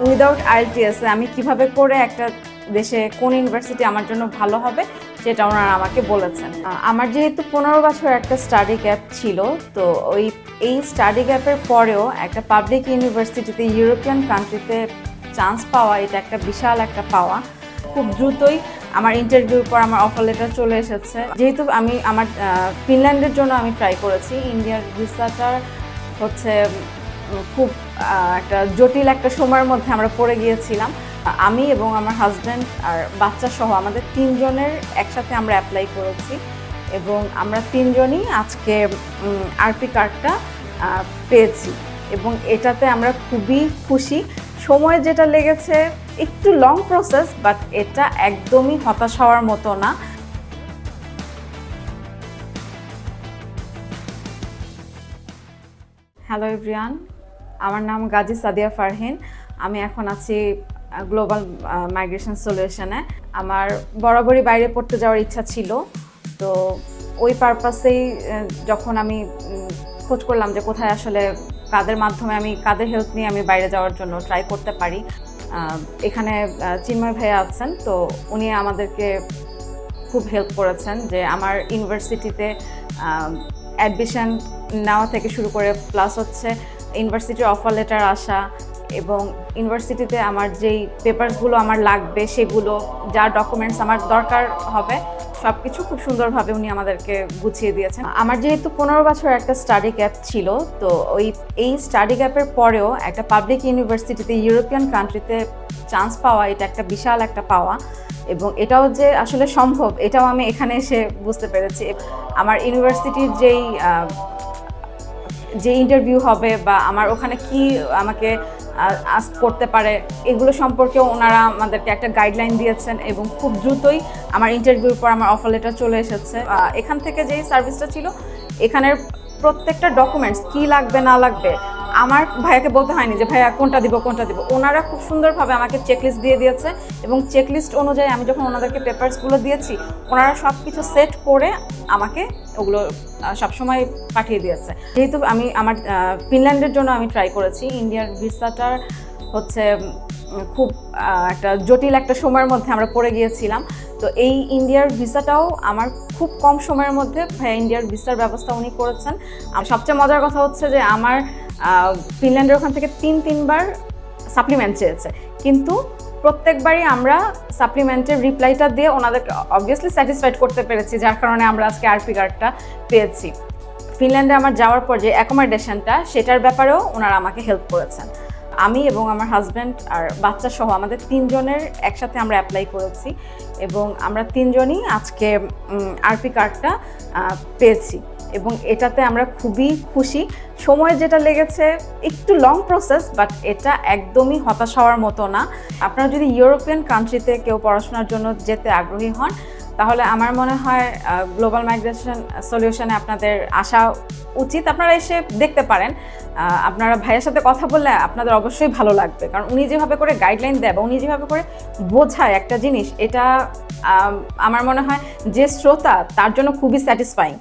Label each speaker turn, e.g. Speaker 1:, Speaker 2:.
Speaker 1: Without IELTS আমি কিভাবে করে একটা দেশে কোন ইউনিভার্সিটি আমার জন্য ভালো হবে সেটা ওনারা আমাকে বলেছেন। আমার যেহেতু 15 বছর একটা স্টাডি গ্যাপ ছিল, তো এই স্টাডি গ্যাপের পরেও একটা পাবলিক ইউনিভার্সিটিতে ইউরোপিয়ান কান্ট্রিতে চান্স পাওয়া এটা একটা বিশাল একটা পাওয়া। খুব দ্রুতই আমার ইন্টারভিউর পর আমার অফার লেটার চলে এসেছে। যেহেতু আমি আমার ফিনল্যান্ডের জন্য আমি ট্রাই করেছি, ইন্ডিয়ার ভিসাটার হচ্ছে খুব একটা জটিল একটা সময়ের মধ্যে আমরা পড়ে গিয়েছিলাম। আমি এবং আমার হাজব্যান্ড আর বাচ্চা সহ আমাদের তিনজনের একসাথে আমরা অ্যাপ্লাই করেছি এবং আমরা তিনজনই আজকে আরপি কার্ডটা পেয়েছি এবং এটাতে আমরা খুবই খুশি। সময় যেটা লেগেছে একটু লং প্রসেস, বাট এটা একদমই হতাশ হওয়ার মতো না। হ্যালো এভরিওয়ান, আমার নাম গাজী সাদিয়া ফারহিন। আমি এখন আছি গ্লোবাল মাইগ্রেশন সলিউশনে। আমার বরাবরই বাইরে পড়তে যাওয়ার ইচ্ছা ছিল, তো ওই পারপাসেই যখন আমি খোঁজ করলাম যে কোথায় আসলে কাদের মাধ্যমে কাদের হেল্প নিয়ে আমি বাইরে যাওয়ার জন্য ট্রাই করতে পারি, এখানে চিন্ময় ভাইয়া আছেন, তো উনি আমাদেরকে খুব হেল্প করেছেন যে আমার ইউনিভার্সিটিতে অ্যাডমিশন নেওয়া থেকে শুরু করে প্লাস হচ্ছে ইউনিভার্সিটির অফার লেটার আসা এবং ইউনিভার্সিটিতে আমার যেই পেপারসগুলো আমার লাগবে সেগুলো, যা ডকুমেন্টস আমার দরকার হবে সব কিছু খুব সুন্দরভাবে উনি আমাদেরকে গুছিয়ে দিয়েছেন। আমার যেহেতু 15 বছর একটা স্টাডি গ্যাপ ছিল, তো এই স্টাডি গ্যাপের পরেও একটা পাবলিক ইউনিভার্সিটিতে ইউরোপিয়ান কান্ট্রিতে চান্স পাওয়া এটা একটা বিশাল একটা পাওয়া এবং এটাও যে আসলে সম্ভব এটাও আমি এখানে এসে বুঝতে পেরেছি। আমার ইউনিভার্সিটির যে ইন্টারভিউ হবে বা আমার ওখানে কি আমাকে আস্ক করতে পারে এগুলো সম্পর্কে ওনারা আমাদেরকে একটা গাইডলাইন দিয়েছেন এবং খুব দ্রুতই আমার ইন্টারভিউর পর আমার অফার লেটার চলে এসেছে। এখান থেকে যেই সার্ভিসটা ছিল, এখানের প্রত্যেকটা ডকুমেন্টস কি লাগবে না লাগবে আমার ভাইয়াকে বলতে হয়নি যে ভাইয়া কোনটা দিব। ওনারা খুব সুন্দরভাবে আমাকে চেকলিস্ট দিয়ে দিয়েছে এবং চেকলিস্ট অনুযায়ী আমি যখন ওনাদেরকে পেপারসগুলো দিয়েছি, ওনারা সব কিছু সেট করে আমাকে ওগুলো সবসময় পাঠিয়ে দিয়েছে। যেহেতু আমি আমার ফিনল্যান্ডের জন্য আমি ট্রাই করেছি, ইন্ডিয়ার ভিসাটার হচ্ছে খুব একটা জটিল একটা সময়ের মধ্যে আমরা পড়ে গিয়েছিলাম, তো এই ইন্ডিয়ার ভিসাটাও আমার খুব কম সময়ের মধ্যে ইন্ডিয়ার ভিসার ব্যবস্থা উনি করেছেন। আর সবচেয়ে মজার কথা হচ্ছে যে আমার ফিনল্যান্ডের ওখান থেকে তিনবার সাপ্লিমেন্ট চেয়েছে, কিন্তু প্রত্যেকবারই আমরা সাপ্লিমেন্টের রিপ্লাইটা দিয়ে ওনাদেরকে অবভিয়াসলি স্যাটিসফাইড করতে পেরেছি, যার কারণে আমরা আজকে আরপি কার্ডটা পেয়েছি। ফিনল্যান্ডে আমার যাওয়ার পর যে অ্যাকোমোডেশনটা সেটার ব্যাপারেও ওনারা আমাকে হেল্প করেছেন। আমি এবং আমার হাজব্যান্ড আর বাচ্চা সহ আমাদের তিনজনের একসাথে আমরা অ্যাপ্লাই করেছি এবং আমরা তিনজনই আজকে আরপি কার্ডটা পেয়েছি এবং এটাতে আমরা খুবই খুশি। সময় যেটা লেগেছে একটু লং প্রসেস, বাট এটা একদমই হতাশ হওয়ার মতো না। আপনারা যদি ইউরোপিয়ান কান্ট্রিতে কেউ পড়াশোনার জন্য যেতে আগ্রহী হন, তাহলে আমার মনে হয় গ্লোবাল মাইগ্রেশন সলিউশনে আপনাদের আসা উচিত। আপনারা এসে দেখতে পারেন, আপনারা ভাইয়ের সাথে কথা বললে আপনাদের অবশ্যই ভালো লাগবে, কারণ উনি যেভাবে করে গাইডলাইন দেয় বা উনি যেভাবে করে বোঝায় একটা জিনিস, এটা আমার মনে হয় যে শ্রোতা তার জন্য খুবই স্যাটিসফাইং।